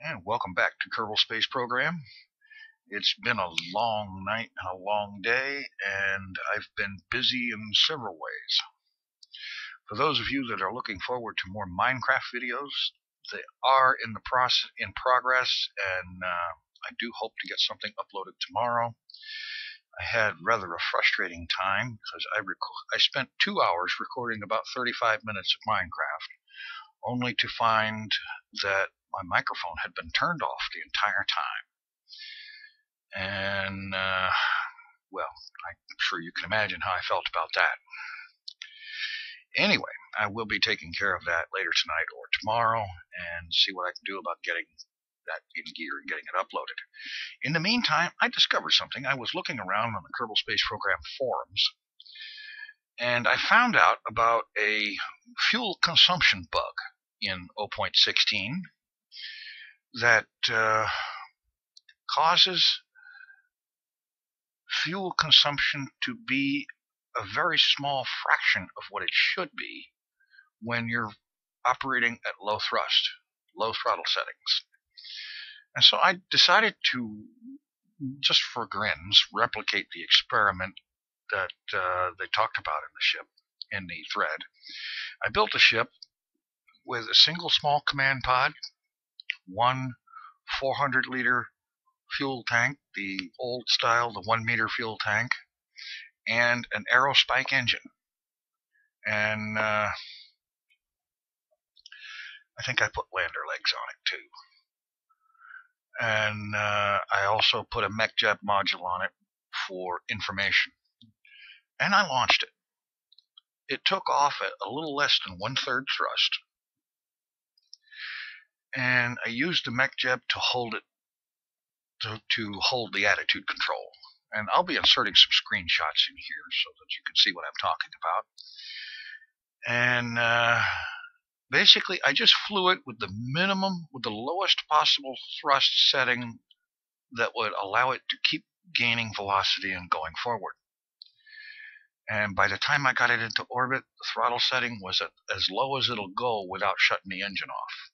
And welcome back to Kerbal Space Program. It's been a long night and a long day, and I've been busy in several ways. For those of you that are looking forward to more Minecraft videos, they are in progress, and I do hope to get something uploaded tomorrow. I had rather a frustrating time because I spent 2 hours recording about 35 minutes of Minecraft, only to find that my microphone had been turned off the entire time. And, well, I'm sure you can imagine how I felt about that. Anyway, I will be taking care of that later tonight or tomorrow and see what I can do about getting that in gear and getting it uploaded. In the meantime, I discovered something. I was looking around on the Kerbal Space Program forums, and I found out about a fuel consumption bug in 0.16 that causes fuel consumption to be a very small fraction of what it should be when you're operating at low throttle settings. And so I decided to, just for grins, replicate the experiment that they talked about in the ship, in the thread. I built a ship with a single small command pod, one 400-liter fuel tank, the old style, the 1-meter fuel tank, and an aerospike engine. And I think I put lander legs on it too. And I also put a mech-jet module on it for information. And I launched it. It took off at a little less than 1/3 thrust. And I used the mech-jet to hold it, to hold the attitude control. And I'll be inserting some screenshots in here so that you can see what I'm talking about. And basically, I just flew it with the lowest possible thrust setting that would allow it to keep gaining velocity and going forward. And by the time I got it into orbit, the throttle setting was at as low as it'll go without shutting the engine off.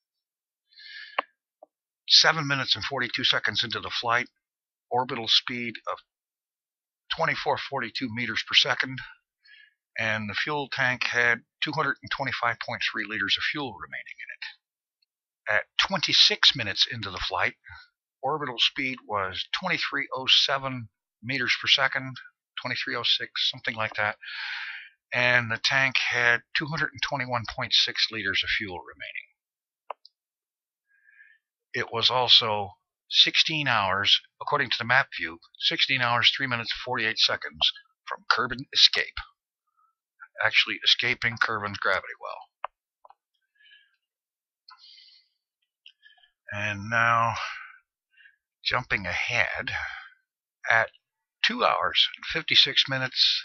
7 minutes and 42 seconds into the flight, orbital speed of 2442 meters per second, and the fuel tank had 225.3 liters of fuel remaining in it. At 26 minutes into the flight, orbital speed was 2307 meters per second, 2306, something like that, and the tank had 221.6 liters of fuel remaining. It was also 16 hours, according to the map view, 16 hours, 3 minutes, 48 seconds from Kerbin escape. Actually escaping Kerbin's gravity well. And now, jumping ahead, at 2 hours and 56 minutes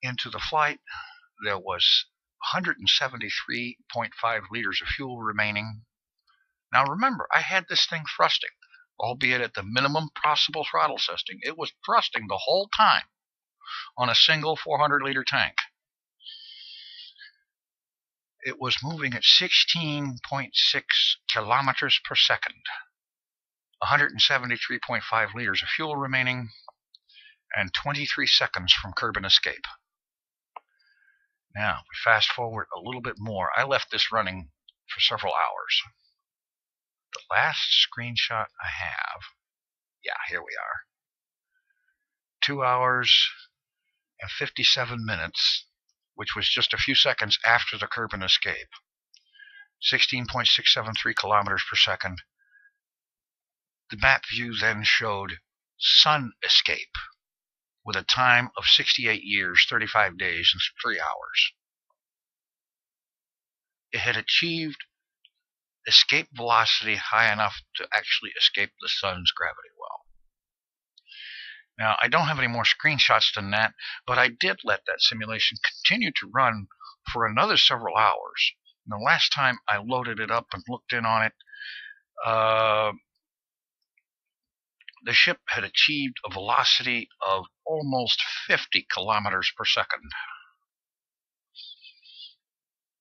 into the flight, there was 173.5 liters of fuel remaining. Now remember, I had this thing thrusting, albeit at the minimum possible throttle setting. It was thrusting the whole time on a single 400-liter tank. It was moving at 16.6 kilometers per second, 173.5 liters of fuel remaining, and 23 seconds from Kerbin escape. Now, we fast forward a little bit more. I left this running for several hours. The last screenshot I have, yeah, here we are. 2 hours and 57 minutes, which was just a few seconds after the Kerbin escape. 16.673 kilometers per second. The map view then showed sun escape with a time of 68 years, 35 days, and 3 hours. It had achieved escape velocity high enough to actually escape the sun's gravity well. Now, I don't have any more screenshots than that, but I did let that simulation continue to run for another several hours. And the last time I loaded it up and looked in on it, the ship had achieved a velocity of almost 50 kilometers per second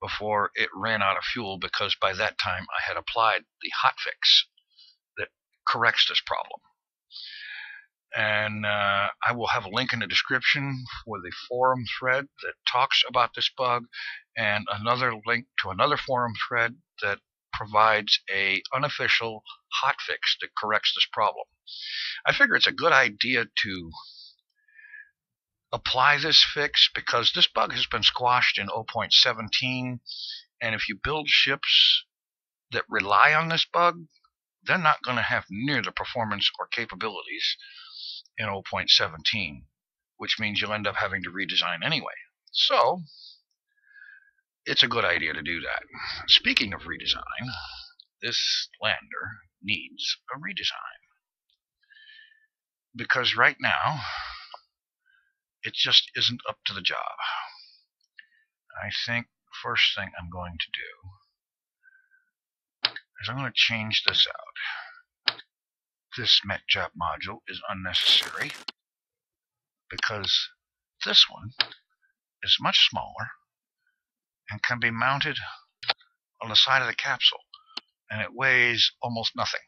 before it ran out of fuel, because by that time I had applied the hotfix that corrects this problem. And I will have a link in the description for the forum thread that talks about this bug, and another link to another forum thread that provides an unofficial hotfix that corrects this problem. I figure it's a good idea to apply this fix because this bug has been squashed in 0.17, and if you build ships that rely on this bug, they're not going to have near the performance or capabilities in 0.17, which means you'll end up having to redesign anyway. So it's a good idea to do that. Speaking of redesign, this lander needs a redesign, because right now it just isn't up to the job. I think the first thing I'm going to do is I'm going to change this out. This Met Job module is unnecessary because this one is much smaller and can be mounted on the side of the capsule, and it weighs almost nothing.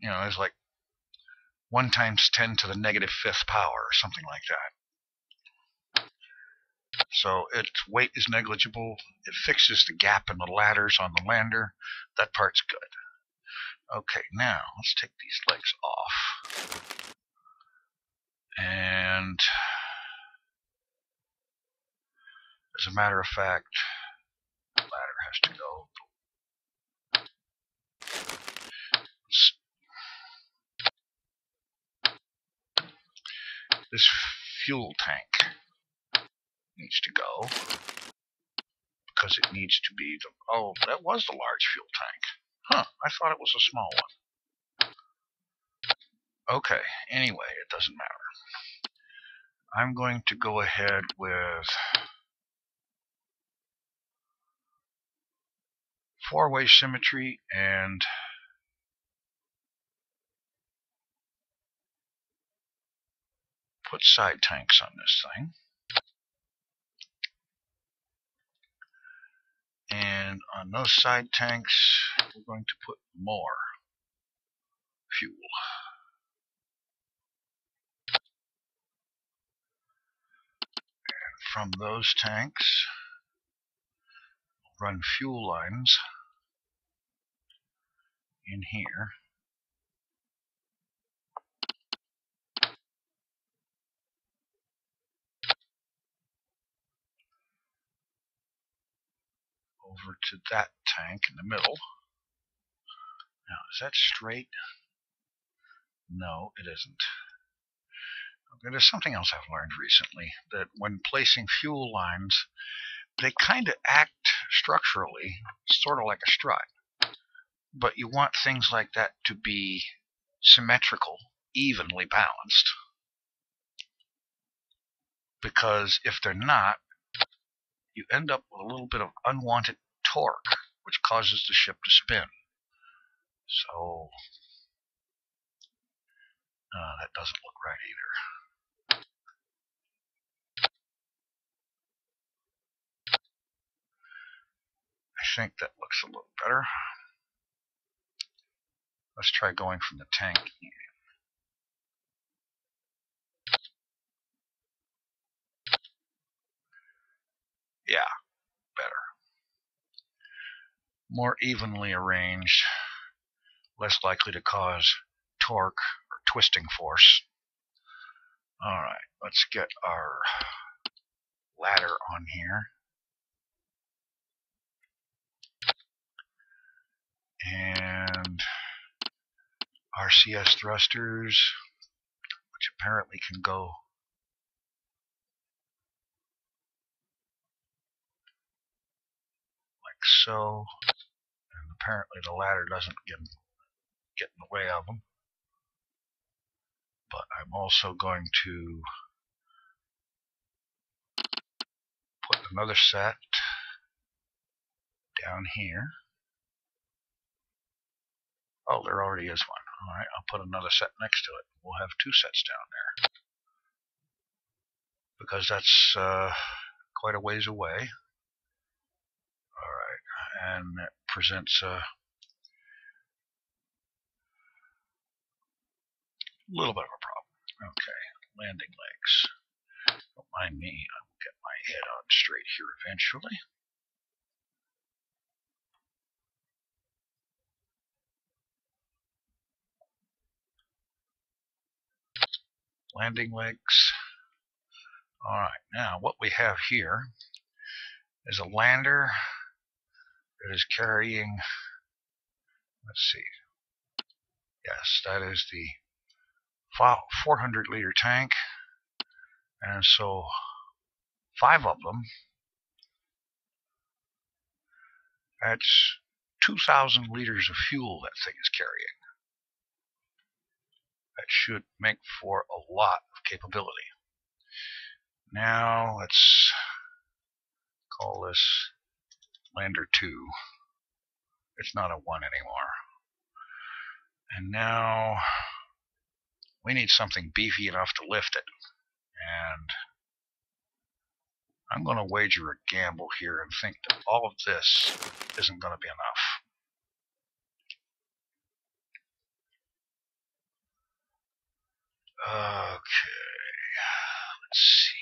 You know, it's like 1 × 10⁻⁵ power or something like that. So its weight is negligible. It fixes the gap in the ladders on the lander. That part's good. Okay, now let's take these legs off. And as a matter of fact, the ladder has to go. This fuel tank needs to go because it needs to be the... Oh, that was the large fuel tank. Huh, I thought it was a small one. Okay, anyway, it doesn't matter. I'm going to go ahead with 4-way symmetry and put side tanks on this thing. And on those side tanks, we're going to put more fuel. And from those tanks, we'll run fuel lines in here. Over to that tank in the middle. Now, is that straight? No, it isn't. Okay, there's something else I've learned recently, that when placing fuel lines, they kind of act structurally sort of like a strut. But you want things like that to be symmetrical, evenly balanced. Because if they're not, you end up with a little bit of unwanted torque, which causes the ship to spin. So, that doesn't look right either. I think that looks a little better. Let's try going from the tank in. Yeah, better. More evenly arranged, less likely to cause torque or twisting force. Alright, let's get our ladder on here. And RCS thrusters, which apparently can go like so. And apparently the ladder doesn't get in the way of them. But I'm also going to put another set down here. Oh, there already is one. Alright, I'll put another set next to it. We'll have 2 sets down there. Because that's quite a ways away. and it presents a little bit of a problem. Okay, landing legs. Don't mind me, I will get my head on straight here eventually. Landing legs. Alright, now what we have here is a lander that is carrying, let's see, yes, that is the 400 liter tank, and so 5 of them, that's 2,000 liters of fuel that thing is carrying. That should make for a lot of capability. Now let's call this Lander 2. It's not a 1 anymore. And now we need something beefy enough to lift it. And I'm going to wager a gamble here and think that all of this isn't going to be enough. Okay, let's see.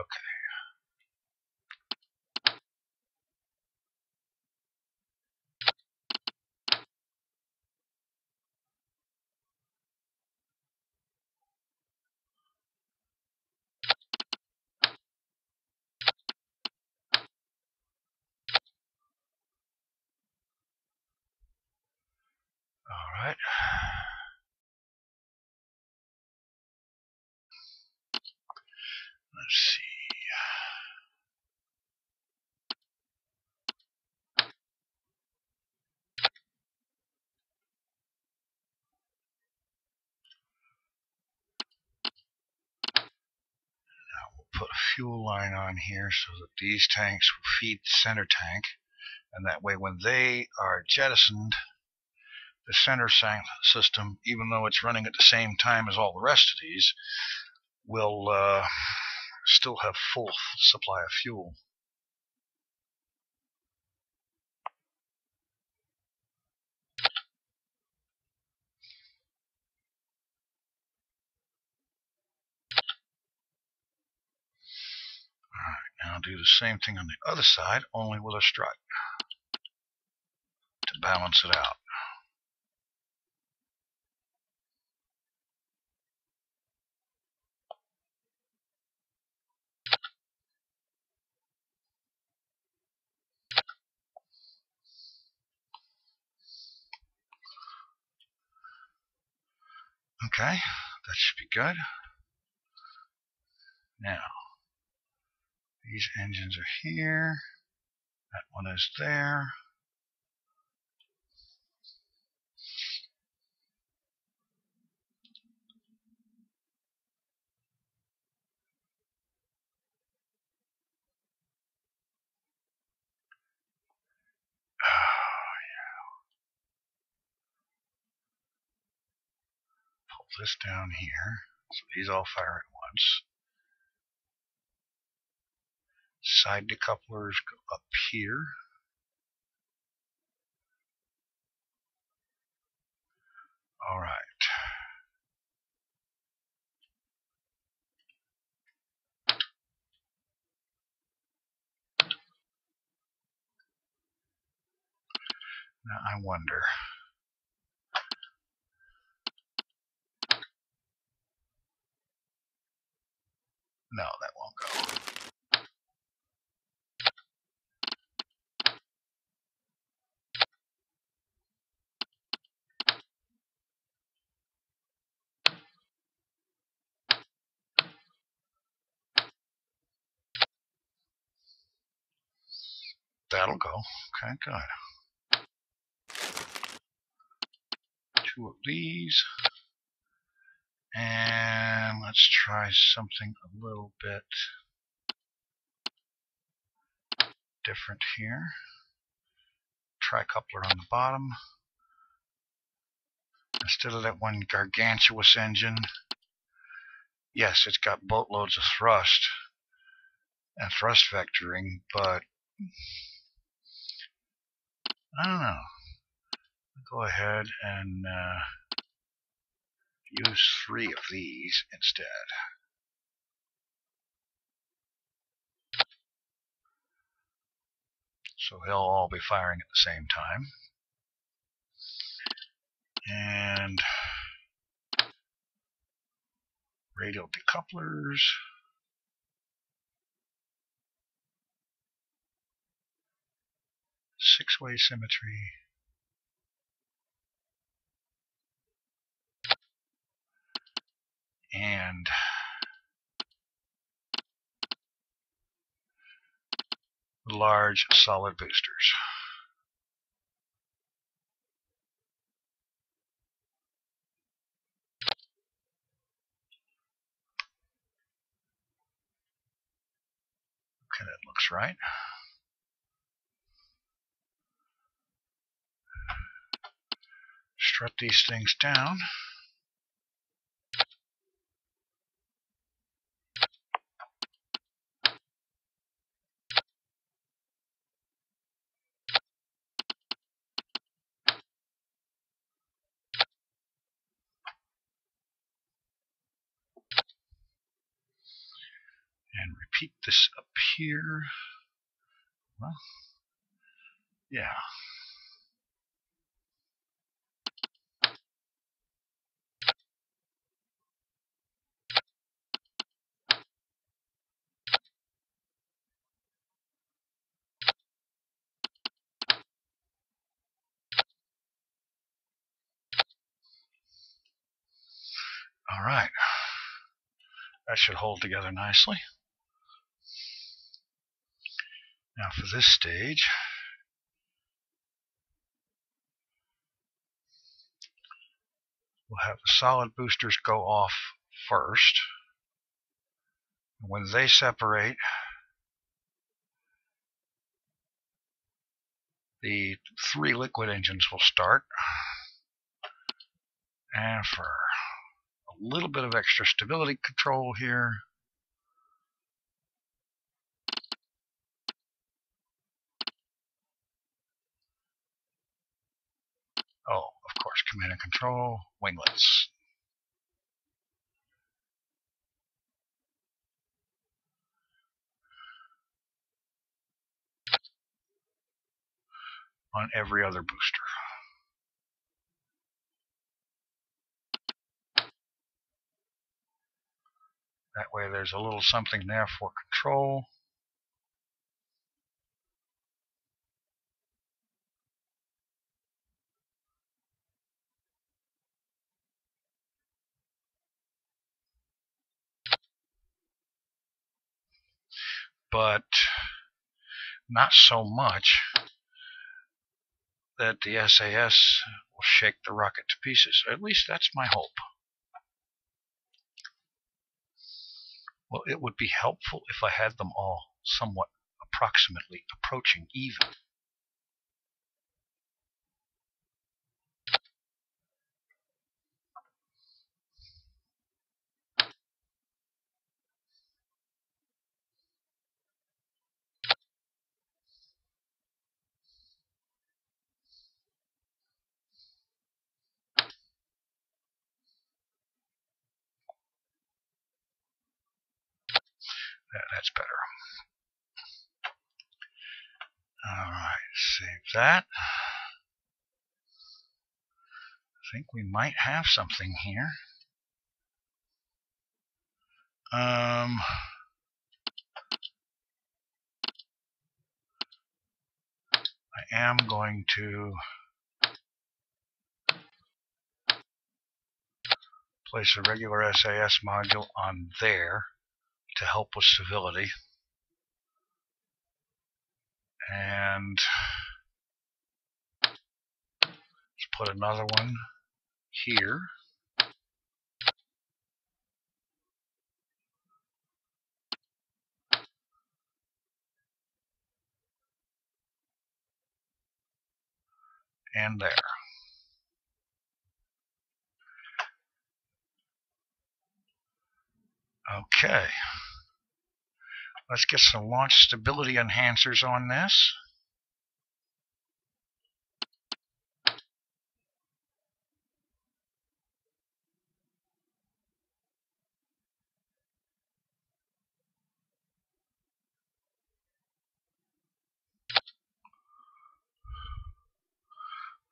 Okay. All right. Let's see. Put a fuel line on here so that these tanks will feed the center tank, and that way when they are jettisoned, the center system, even though it's running at the same time as all the rest of these, will still have full supply of fuel. Alright, now do the same thing on the other side, only with a strut to balance it out. Okay, that should be good. Now, these engines are here. That one is there. Oh, yeah. Pull this down here. So these all fire at once. Side decouplers go up here. All right. Now I wonder. No, that won't go. That'll go. Okay, good. 2 of these. And let's try something a little bit different here. Tri-coupler on the bottom. Instead of that one gargantuous engine, yes, it's got boatloads of thrust and thrust vectoring, but I don't know. Go ahead and use 3 of these instead. So they'll all be firing at the same time. And radial decouplers. Six-way symmetry. And large solid boosters. Okay, that looks right. Strut these things down. And repeat this up here. Well, yeah. All right. That should hold together nicely. Now for this stage, we'll have the solid boosters go off first. When they separate, the 3 liquid engines will start. And for a little bit of extra stability control here, oh, of course, command and control, winglets. On every other booster. That way there's a little something there for control. But not so much that the SAS will shake the rocket to pieces. At least that's my hope. Well, it would be helpful if I had them all somewhat approximately approaching even. That's better. All right, save that. I think we might have something here. I am going to place a regular SAS module on there to help with civility. And let's put another one here. And there. Okay. Let's get some launch stability enhancers on this.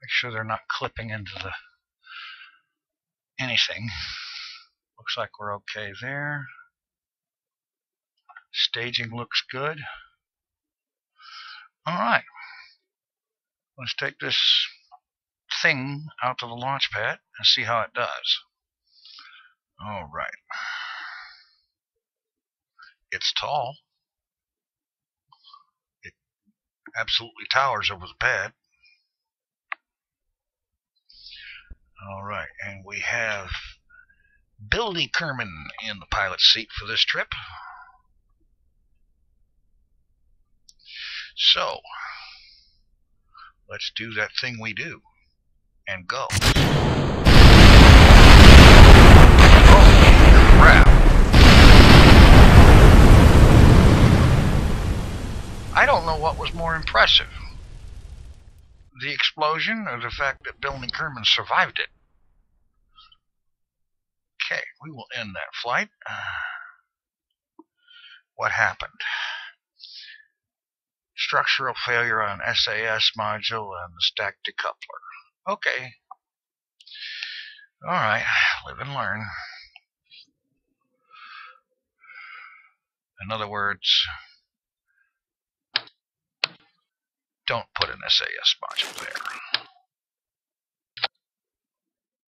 Make sure they're not clipping into anything. Looks like we're okay there. Staging looks good. Alright. Let's take this thing out to the launch pad and see how it does. Alright. It's tall. It absolutely towers over the pad. Alright, and we have Billy Kerman in the pilot seat for this trip. So, let's do that thing we do and go. Oh, crap. I don't know what was more impressive, the explosion or the fact that Billy Kerman survived it. Okay, we will end that flight. What happened? Structural failure on SAS module and the stack decoupler. Okay. Alright, live and learn. In other words, don't put an SAS module there.